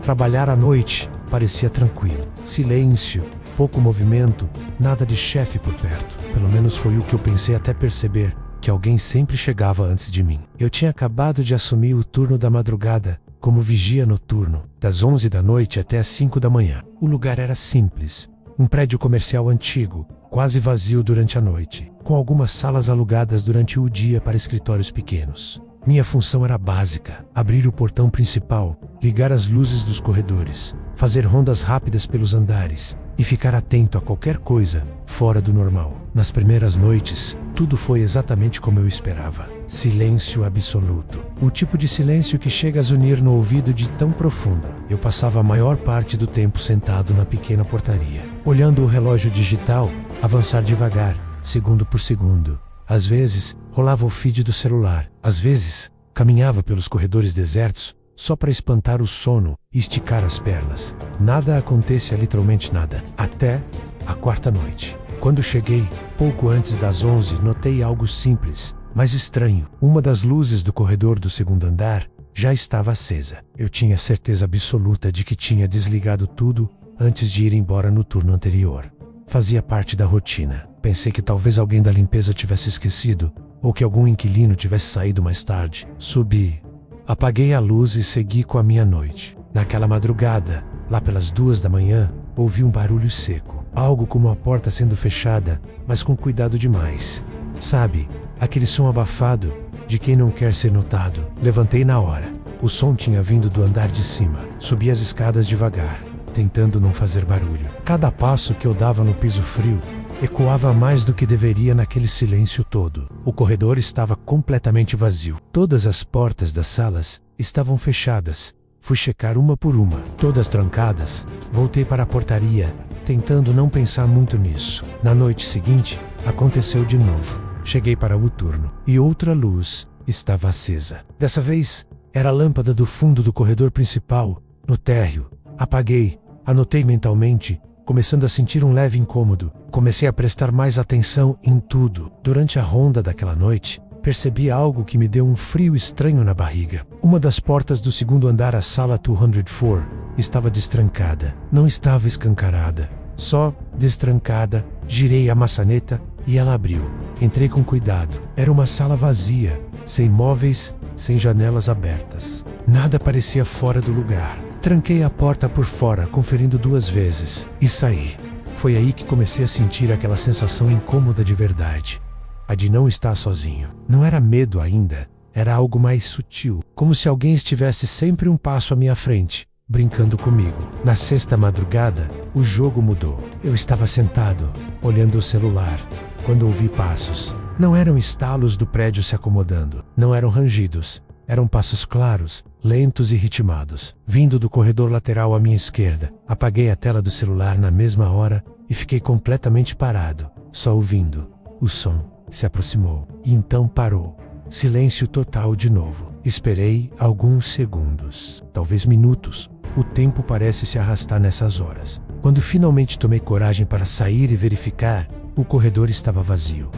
Trabalhar à noite parecia tranquilo. Silêncio, pouco movimento, nada de chefe por perto. Pelo menos foi o que eu pensei até perceber que alguém sempre chegava antes de mim. Eu tinha acabado de assumir o turno da madrugada como vigia noturno, das 11 da noite até as 5 da manhã. O lugar era simples, um prédio comercial antigo, quase vazio durante a noite, com algumas salas alugadas durante o dia para escritórios pequenos. Minha função era básica: abrir o portão principal, ligar as luzes dos corredores, fazer rondas rápidas pelos andares e ficar atento a qualquer coisa fora do normal. Nas primeiras noites, tudo foi exatamente como eu esperava. Silêncio absoluto. O tipo de silêncio que chega a zunir no ouvido de tão profundo. Eu passava a maior parte do tempo sentado na pequena portaria, olhando o relógio digital avançar devagar, segundo por segundo. Às vezes, rolava o feed do celular. Às vezes, caminhava pelos corredores desertos só para espantar o sono e esticar as pernas. Nada acontecia, literalmente nada. Até a quarta noite. Quando cheguei, pouco antes das 11, notei algo simples, mas estranho. Uma das luzes do corredor do segundo andar já estava acesa. Eu tinha certeza absoluta de que tinha desligado tudo antes de ir embora no turno anterior. Fazia parte da rotina. Pensei que talvez alguém da limpeza tivesse esquecido, ou que algum inquilino tivesse saído mais tarde. Subi, apaguei a luz e segui com a minha noite. Naquela madrugada, lá pelas 2 da manhã, ouvi um barulho seco. Algo como a porta sendo fechada, mas com cuidado demais. Sabe, aquele som abafado de quem não quer ser notado. Levantei na hora. O som tinha vindo do andar de cima. Subi as escadas devagar, tentando não fazer barulho. Cada passo que eu dava no piso frio ecoava mais do que deveria naquele silêncio todo. O corredor estava completamente vazio. Todas as portas das salas estavam fechadas. Fui checar uma por uma, todas trancadas. Voltei para a portaria, tentando não pensar muito nisso. Na noite seguinte, aconteceu de novo. Cheguei para o turno e outra luz estava acesa. Dessa vez, era a lâmpada do fundo do corredor principal, no térreo. Apaguei, anotei mentalmente, começando a sentir um leve incômodo. Comecei a prestar mais atenção em tudo. Durante a ronda daquela noite, percebi algo que me deu um frio estranho na barriga. Uma das portas do segundo andar, a sala 204, estava destrancada. Não estava escancarada, só destrancada. Girei a maçaneta e ela abriu. Entrei com cuidado. Era uma sala vazia, sem móveis, sem janelas abertas. Nada parecia fora do lugar. Tranquei a porta por fora, conferindo 2 vezes, e saí. Foi aí que comecei a sentir aquela sensação incômoda de verdade. A de não estar sozinho. Não era medo ainda, era algo mais sutil, como se alguém estivesse sempre um passo à minha frente, brincando comigo. Na sexta madrugada, o jogo mudou. Eu estava sentado, olhando o celular, quando ouvi passos. Não eram estalos do prédio se acomodando, não eram rangidos. Eram passos claros, lentos e ritmados, vindo do corredor lateral à minha esquerda. Apaguei a tela do celular na mesma hora e fiquei completamente parado, só ouvindo. O som se aproximou e então parou. Silêncio total de novo. Esperei alguns segundos, talvez minutos. O tempo parece se arrastar nessas horas. Quando finalmente tomei coragem para sair e verificar, o corredor estava vazio.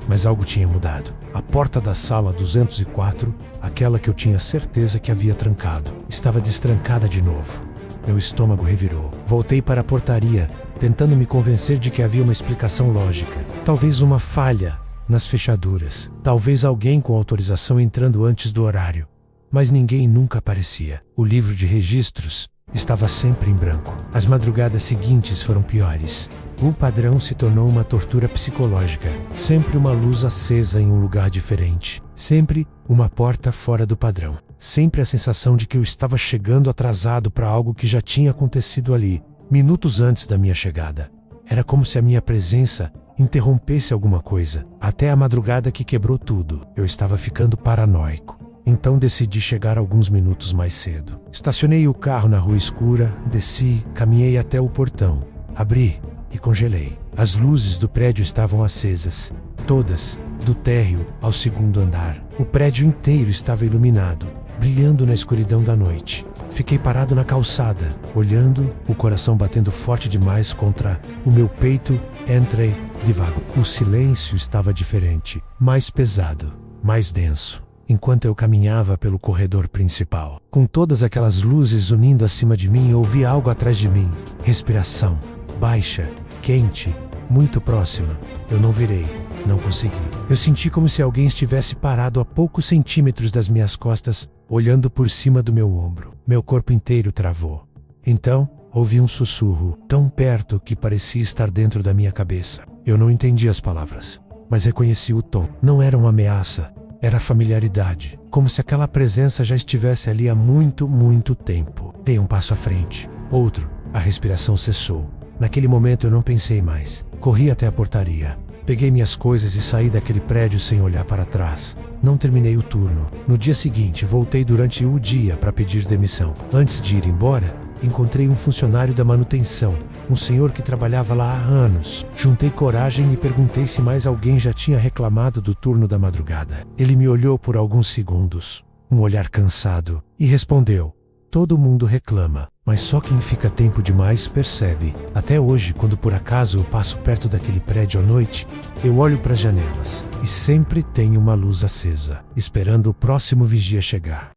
Mas algo tinha mudado. A porta da sala 204, aquela que eu tinha certeza que havia trancado, estava destrancada de novo. Meu estômago revirou. Voltei para a portaria, tentando me convencer de que havia uma explicação lógica. Talvez uma falha nas fechaduras. Talvez alguém com autorização entrando antes do horário. Mas ninguém nunca aparecia. O livro de registros estava sempre em branco. As madrugadas seguintes foram piores. O padrão se tornou uma tortura psicológica. Sempre uma luz acesa em um lugar diferente. Sempre uma porta fora do padrão. Sempre a sensação de que eu estava chegando atrasado para algo que já tinha acontecido ali, minutos antes da minha chegada. Era como se a minha presença interrompesse alguma coisa. Até a madrugada que quebrou tudo. Eu estava ficando paranoico. Então decidi chegar alguns minutos mais cedo. Estacionei o carro na rua escura, desci, caminhei até o portão. Abri e congelei. As luzes do prédio estavam acesas. Todas, do térreo ao segundo andar. O prédio inteiro estava iluminado, brilhando na escuridão da noite. Fiquei parado na calçada, olhando, o coração batendo forte demais contra o meu peito. Entrei devagar. O silêncio estava diferente, mais pesado, mais denso. enquanto eu caminhava pelo corredor principal. Com todas aquelas luzes unindo acima de mim, eu ouvi algo atrás de mim. Respiração, baixa, quente, muito próxima. Eu não virei, não consegui. Eu senti como se alguém estivesse parado a poucos centímetros das minhas costas, olhando por cima do meu ombro. Meu corpo inteiro travou. Então, ouvi um sussurro, tão perto que parecia estar dentro da minha cabeça. Eu não entendi as palavras, mas reconheci o tom. Não era uma ameaça, era familiaridade, como se aquela presença já estivesse ali há muito, muito tempo. Dei um passo à frente, outro, a respiração cessou. Naquele momento eu não pensei mais. Corri até a portaria. Peguei minhas coisas e saí daquele prédio sem olhar para trás. Não terminei o turno. No dia seguinte, voltei durante o dia para pedir demissão. Antes de ir embora, encontrei um funcionário da manutenção, um senhor que trabalhava lá há anos. Juntei coragem e perguntei se mais alguém já tinha reclamado do turno da madrugada. Ele me olhou por alguns segundos, um olhar cansado, e respondeu: todo mundo reclama, mas só quem fica tempo demais percebe. Até hoje, quando por acaso eu passo perto daquele prédio à noite, eu olho para as janelas e sempre tem uma luz acesa, esperando o próximo vigia chegar.